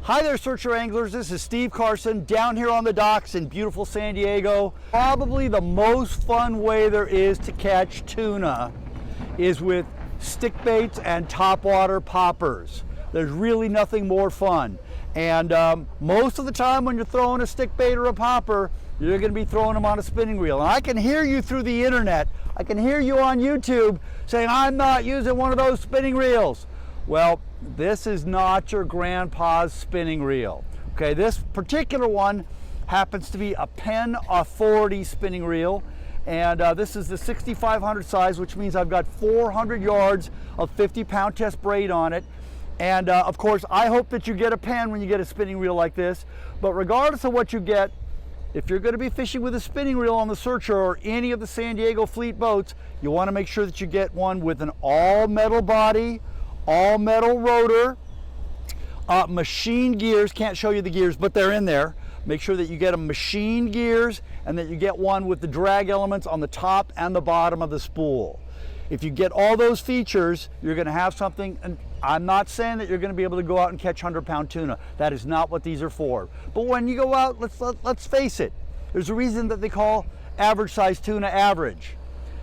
Hi there, Searcher Anglers. This is Steve Carson down here on the docks in beautiful San Diego. Probably the most fun way there is to catch tuna is with stick baits and topwater poppers. There's really nothing more fun. And most of the time when you're throwing a stick bait or a popper, you're going to be throwing them on a spinning reel. And I can hear you through the internet. I can hear you on YouTube saying, I'm not using one of those spinning reels. Well, this is not your grandpa's spinning reel. Okay, this particular one happens to be a Penn Authority spinning reel. And this is the 6500 size, which means I've got 400 yards of 50-pound test braid on it. And of course, I hope that you get a Penn when you get a spinning reel like this. But regardless of what you get, if you're going to be fishing with a spinning reel on the Searcher or any of the San Diego fleet boats, you want to make sure that you get one with an all-metal body, all-metal rotor, machine gears. Can't show you the gears, but they're in there. Make sure that you get a machine gears and that you get one with the drag elements on the top and the bottom of the spool. If you get all those features, you're going to have something. And I'm not saying that you're going to be able to go out and catch 100-pound tuna. That is not what these are for. But when you go out, let's face it, there's a reason that they call average size tuna average,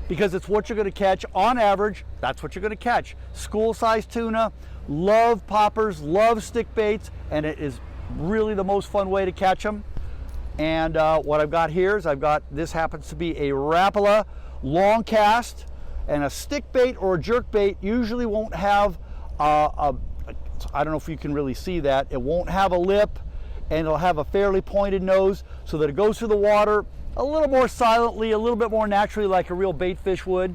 because it's what you're going to catch on average. That's what you're going to catch. School size tuna, love poppers, love stick baits, and it is really the most fun way to catch them. And what I've got here is this happens to be a Rapala long cast, and a stick bait or a jerk bait usually won't have I don't know if you can really see that. It won't have a lip, and it'll have a fairly pointed nose so that it goes through the water a little more silently, a little bit more naturally, like a real bait fish would.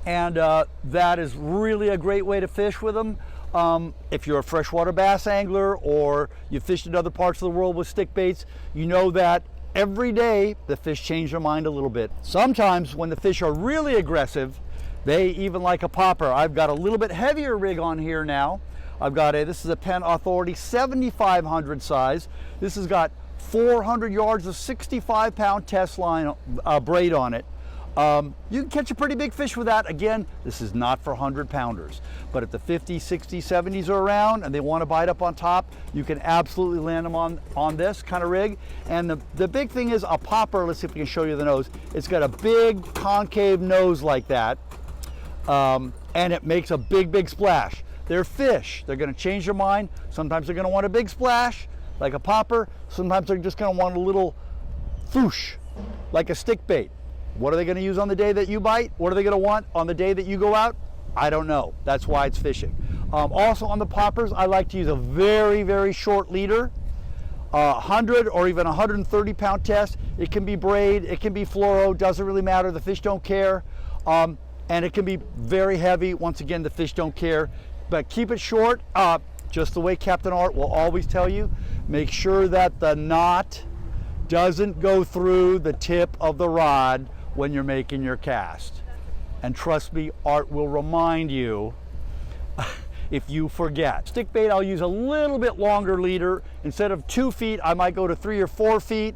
And that is really a great way to fish with them. If you're a freshwater bass angler or you've fished in other parts of the world with stick baits, you know that every day the fish change their mind a little bit. Sometimes when the fish are really aggressive, they even like a popper. I've got a little bit heavier rig on here now. This is a Penn Authority 7500 size. This has got 400 yards of 65-pound test line braid on it. You can catch a pretty big fish with that. Again, this is not for 100-pounders, but if the 50s, 60s, 70s are around and they want to bite up on top, you can absolutely land them on this kind of rig. And the big thing is a popper. Let's see if we can show you the nose. It's got a big concave nose like that, and it makes a big splash. They're fish. They're going to change their mind. Sometimes they're going to want a big splash like a popper. Sometimes they're just going to want a little foosh like a stick bait. What are they going to use on the day that you bite? What are they going to want on the day that you go out? I don't know. That's why it's fishing. Also on the poppers, I like to use a very short leader, 100 or even 130-pound test. It can be braid, it can be fluoro, doesn't really matter. The fish don't care. And it can be very heavy. Once again, the fish don't care. But keep it short, just the way Captain Art will always tell you. Make sure that the knot doesn't go through the tip of the rod when you're making your cast. And trust me, Art will remind you if you forget. Stick bait, I'll use a little bit longer leader. Instead of 2 feet, I might go to 3 or 4 feet,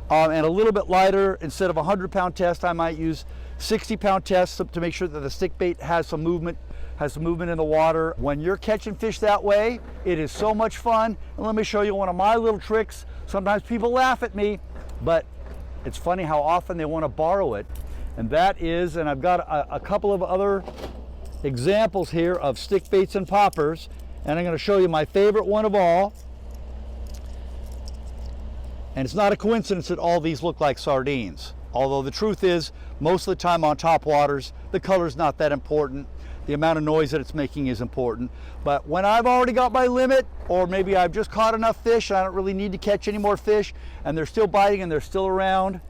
and a little bit lighter. Instead of a 100-pound test, I might use 60-pound tests to make sure that the stick bait has some movement in the water. When you're catching fish that way, it is so much fun. And let me show you one of my little tricks. Sometimes people laugh at me, but it's funny how often they want to borrow it. And that is, and I've got a couple of other examples here of stick baits and poppers, and I'm going to show you my favorite one of all. And it's not a coincidence that all these look like sardines. Although the truth is, most of the time on top waters, the color's not that important. The amount of noise that it's making is important. But when I've already got my limit, or maybe I've just caught enough fish, I don't really need to catch any more fish, and they're still biting and they're still around,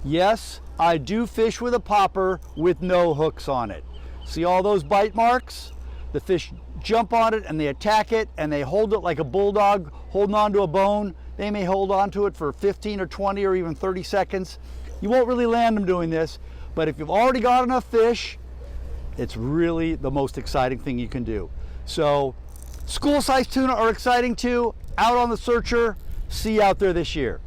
yes, I do fish with a popper with no hooks on it. See all those bite marks? The fish jump on it and they attack it and they hold it like a bulldog holding onto a bone. They may hold onto it for 15 or 20 or even 30 seconds. You won't really land them doing this, but if you've already got enough fish, it's really the most exciting thing you can do. So school size tuna are exciting too. Out on the Searcher, see you out there this year.